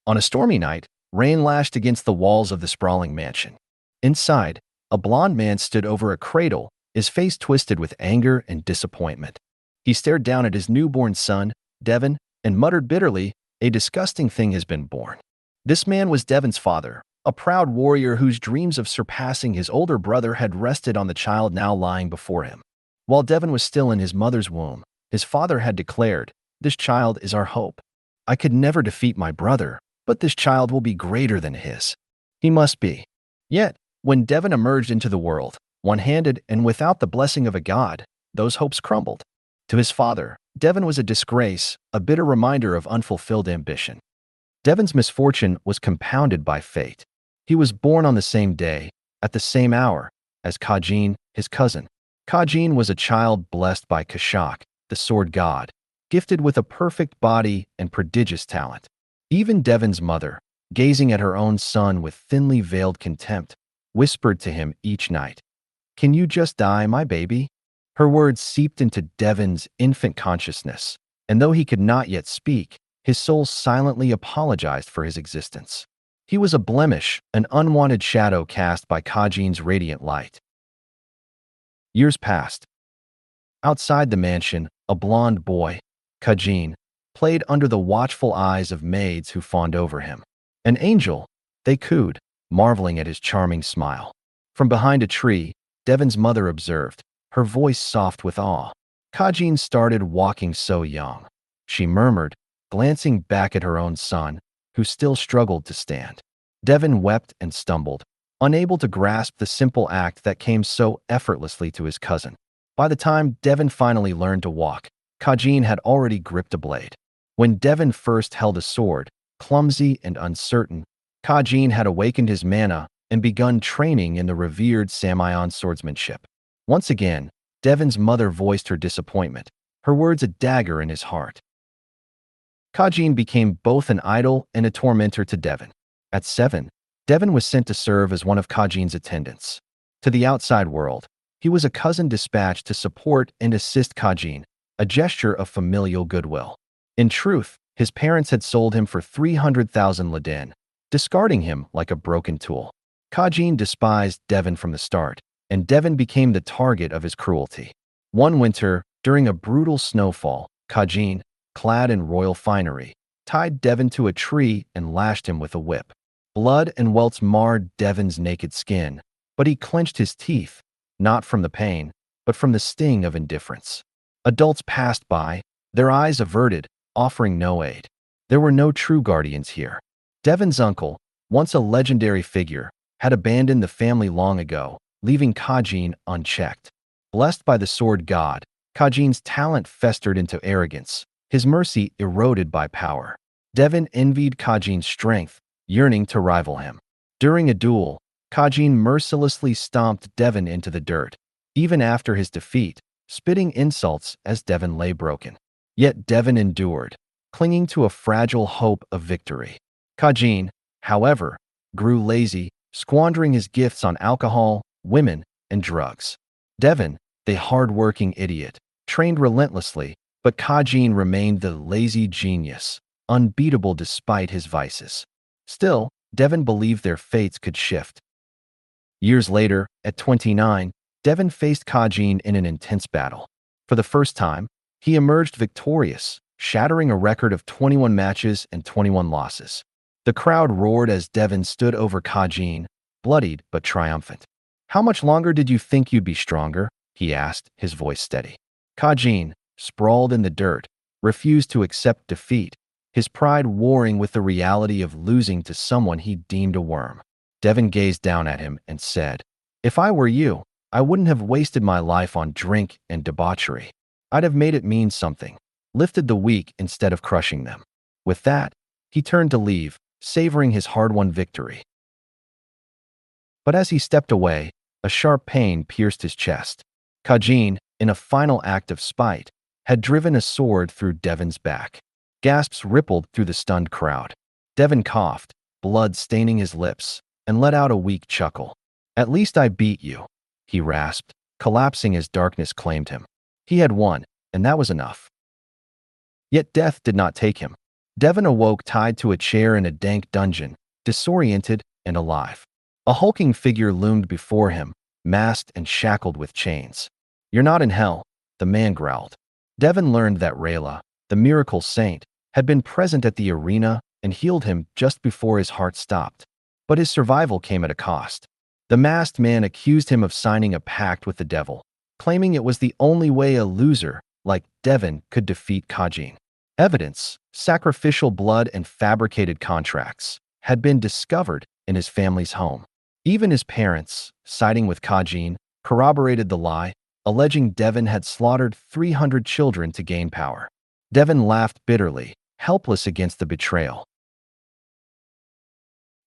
On a stormy night, rain lashed against the walls of the sprawling mansion. Inside, a blond man stood over a cradle, his face twisted with anger and disappointment. He stared down at his newborn son, Deven, and muttered bitterly, "A disgusting thing has been born." This man was Deven's father, a proud warrior whose dreams of surpassing his older brother had rested on the child now lying before him. While Deven was still in his mother's womb, his father had declared, "This child is our hope. I could never defeat my brother, but this child will be greater than his. He must be." Yet, when Deven emerged into the world, one-handed and without the blessing of a god, those hopes crumbled. To his father, Deven was a disgrace, a bitter reminder of unfulfilled ambition. Deven's misfortune was compounded by fate. He was born on the same day, at the same hour, as Kajin, his cousin. Kajin was a child blessed by Kashak, the sword god, gifted with a perfect body and prodigious talent. Even Deven's mother, gazing at her own son with thinly veiled contempt, whispered to him each night, "Can you just die, my baby?" Her words seeped into Deven's infant consciousness, and though he could not yet speak, his soul silently apologized for his existence. He was a blemish, an unwanted shadow cast by Kajin's radiant light. Years passed. Outside the mansion, a blond boy, Kajin, played under the watchful eyes of maids who fawned over him. An angel, they cooed, marveling at his charming smile. From behind a tree, Deven's mother observed, her voice soft with awe. Kajin started walking so young, she murmured, glancing back at her own son, who still struggled to stand. Deven wept and stumbled, unable to grasp the simple act that came so effortlessly to his cousin. By the time Deven finally learned to walk, Kajin had already gripped a blade. When Deven first held a sword, clumsy and uncertain, Kajin had awakened his mana and begun training in the revered Samion swordsmanship. Once again, Deven's mother voiced her disappointment, her words a dagger in his heart. Kajin became both an idol and a tormentor to Deven. At 7, Deven was sent to serve as one of Kajin's attendants. To the outside world, he was a cousin dispatched to support and assist Kajin, a gesture of familial goodwill. In truth, his parents had sold him for 300,000 ladin, discarding him like a broken tool. Kajin despised Deven from the start, and Deven became the target of his cruelty. One winter, during a brutal snowfall, Kajin, clad in royal finery, tied Deven to a tree and lashed him with a whip. Blood and welts marred Deven's naked skin, but he clenched his teeth, not from the pain, but from the sting of indifference. Adults passed by, their eyes averted, offering no aid. There were no true guardians here. Deven's uncle, once a legendary figure, had abandoned the family long ago, leaving Kajin unchecked. Blessed by the sword god, Kajin's talent festered into arrogance, his mercy eroded by power. Deven envied Kajin's strength, yearning to rival him. During a duel, Kajin mercilessly stomped Deven into the dirt, even after his defeat, spitting insults as Deven lay broken. Yet Deven endured, clinging to a fragile hope of victory. Kajin, however, grew lazy, squandering his gifts on alcohol, women, and drugs. Deven, the hard-working idiot, trained relentlessly, but Kajin remained the lazy genius, unbeatable despite his vices. Still, Deven believed their fates could shift. Years later, at 29, Deven faced Kajin in an intense battle. For the first time, he emerged victorious, shattering a record of 21 matches and 21 losses. The crowd roared as Deven stood over Kajin, bloodied but triumphant. "How much longer did you think you'd be stronger?" he asked, his voice steady. Kajin, sprawled in the dirt, refused to accept defeat, his pride warring with the reality of losing to someone he deemed a worm. Deven gazed down at him and said, "If I were you, I wouldn't have wasted my life on drink and debauchery. I'd have made it mean something, lifted the weak instead of crushing them." With that, he turned to leave, savoring his hard-won victory. But as he stepped away, a sharp pain pierced his chest. Kajin, in a final act of spite, had driven a sword through Deven's back. Gasps rippled through the stunned crowd. Deven coughed, blood staining his lips, and let out a weak chuckle. "At least I beat you," he rasped, collapsing as darkness claimed him. He had won, and that was enough. Yet death did not take him. Deven awoke tied to a chair in a dank dungeon, disoriented and alive. A hulking figure loomed before him, masked and shackled with chains. "You're not in hell," the man growled. Deven learned that Rayla, the miracle saint, had been present at the arena and healed him just before his heart stopped. But his survival came at a cost. The masked man accused him of signing a pact with the devil, claiming it was the only way a loser like Deven could defeat Kajin. Evidence, sacrificial blood and fabricated contracts, had been discovered in his family's home. Even his parents, siding with Kajin, corroborated the lie, alleging Deven had slaughtered 300 children to gain power. Deven laughed bitterly, helpless against the betrayal.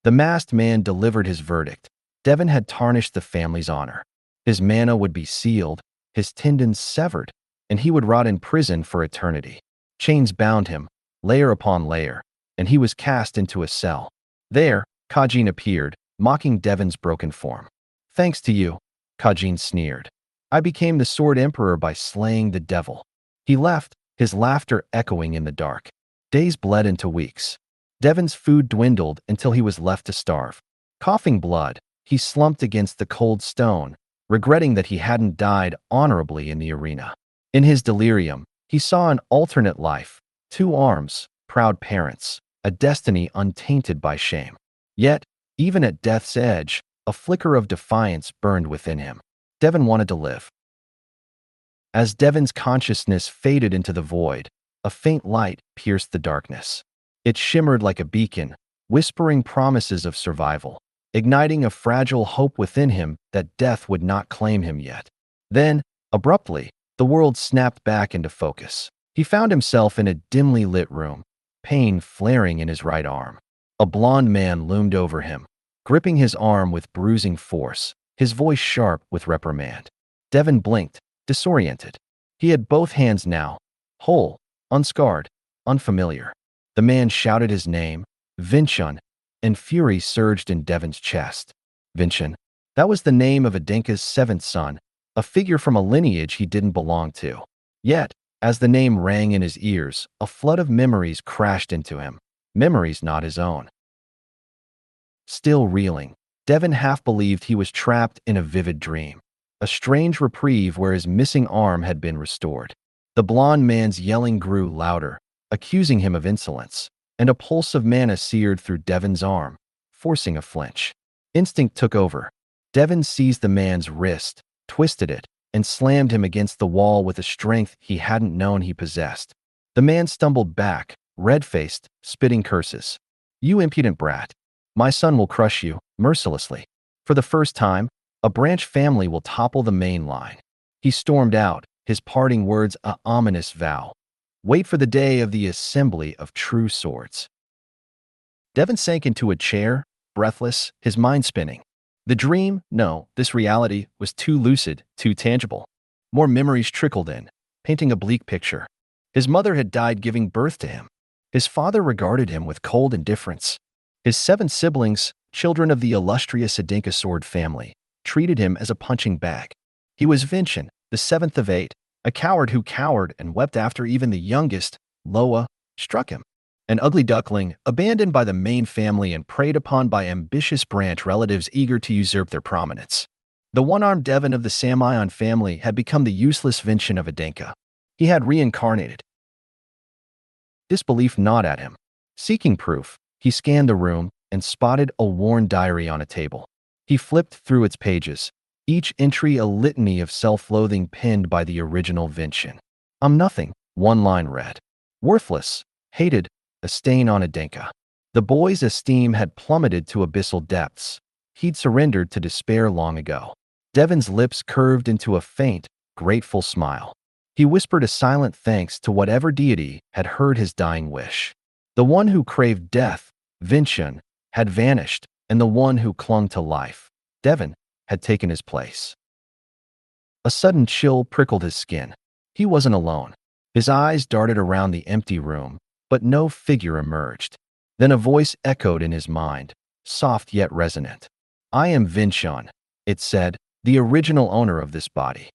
The masked man delivered his verdict. Deven had tarnished the family's honor. His mana would be sealed, his tendons severed, and he would rot in prison for eternity. Chains bound him, layer upon layer, and he was cast into a cell. There, Kajin appeared, mocking Deven's broken form. "Thanks to you," Kajin sneered. "I became the Sword Emperor by slaying the devil." He left, his laughter echoing in the dark. Days bled into weeks. Deven's food dwindled until he was left to starve. Coughing blood, he slumped against the cold stone, regretting that he hadn't died honorably in the arena. In his delirium, he saw an alternate life, 2 arms, proud parents, a destiny untainted by shame. Yet, even at death's edge, a flicker of defiance burned within him. Deven wanted to live. As Deven's consciousness faded into the void, a faint light pierced the darkness. It shimmered like a beacon, whispering promises of survival, igniting a fragile hope within him that death would not claim him yet. Then, abruptly, the world snapped back into focus. He found himself in a dimly lit room, pain flaring in his right arm. A blond man loomed over him, gripping his arm with bruising force, his voice sharp with reprimand. Deven blinked, disoriented. He had both hands now, whole, unscarred, unfamiliar. The man shouted his name, Vinchen, and fury surged in Deven's chest. Vinchen. That was the name of Adenca's 7th son, a figure from a lineage he didn't belong to. Yet, as the name rang in his ears, a flood of memories crashed into him, memories not his own. Still reeling, Deven half believed he was trapped in a vivid dream, a strange reprieve where his missing arm had been restored. The blond man's yelling grew louder, accusing him of insolence, and a pulse of mana seared through Deven's arm, forcing a flinch. Instinct took over. Deven seized the man's wrist, twisted it, and slammed him against the wall with a strength he hadn't known he possessed. The man stumbled back, red-faced, spitting curses. "You impudent brat. My son will crush you, mercilessly. For the first time, a branch family will topple the main line." He stormed out, his parting words an ominous vow. "Wait for the day of the assembly of true swords." Deven sank into a chair, breathless, his mind spinning. The dream, no, this reality, was too lucid, too tangible. More memories trickled in, painting a bleak picture. His mother had died giving birth to him. His father regarded him with cold indifference. His 7 siblings, children of the illustrious Adenca sword family, treated him as a punching bag. He was Vinchen, the 7th of 8, a coward who cowered and wept after even the youngest, Loa, struck him. An ugly duckling, abandoned by the main family and preyed upon by ambitious branch relatives eager to usurp their prominence. The one-armed Deven of the Samion family had become the useless Vinchen of Adenca. He had reincarnated. Disbelief gnawed at him. Seeking proof, he scanned the room and spotted a worn diary on a table. He flipped through its pages, each entry a litany of self-loathing penned by the original Vinchen. "I'm nothing," one line read. "Worthless, hated, a stain on Adenca." The boy's esteem had plummeted to abyssal depths. He'd surrendered to despair long ago. Deven's lips curved into a faint, grateful smile. He whispered a silent thanks to whatever deity had heard his dying wish. The one who craved death, Vinchen, had vanished, and the one who clung to life, Deven, had taken his place. A sudden chill prickled his skin. He wasn't alone. His eyes darted around the empty room, but no figure emerged. Then a voice echoed in his mind, soft yet resonant. "I am Vinchen," it said, "the original owner of this body."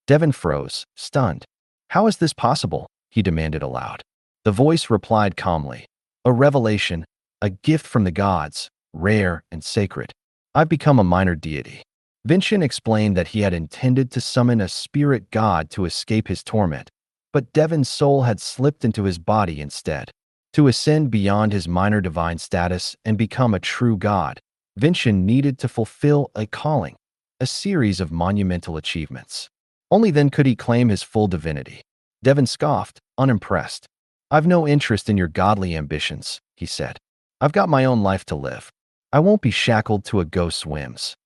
Deven froze, stunned. "How is this possible?" he demanded aloud. The voice replied calmly, A revelation, a gift from the gods, rare and sacred. I've become a minor deity. Vinchen explained that he had intended to summon a spirit god to escape his torment, but Deven's soul had slipped into his body instead. To ascend beyond his minor divine status and become a true god, Vinchen needed to fulfill a calling, a series of monumental achievements. Only then could he claim his full divinity. Deven scoffed, unimpressed. "I've no interest in your godly ambitions," he said. "I've got my own life to live. I won't be shackled to a ghost's whims."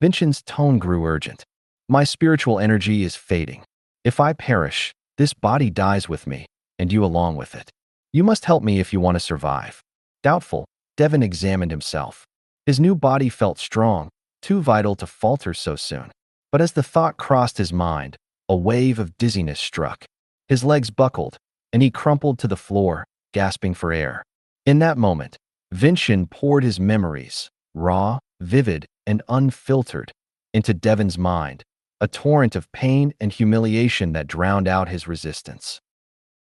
Vinchen's tone grew urgent. "My spiritual energy is fading. If I perish, this body dies with me, and you along with it. You must help me if you want to survive." Doubtful, Deven examined himself. His new body felt strong, too vital to falter so soon. But as the thought crossed his mind, a wave of dizziness struck. His legs buckled, and he crumpled to the floor, gasping for air. In that moment, Vinchen poured his memories, raw, vivid, and unfiltered, into Deven's mind, a torrent of pain and humiliation that drowned out his resistance.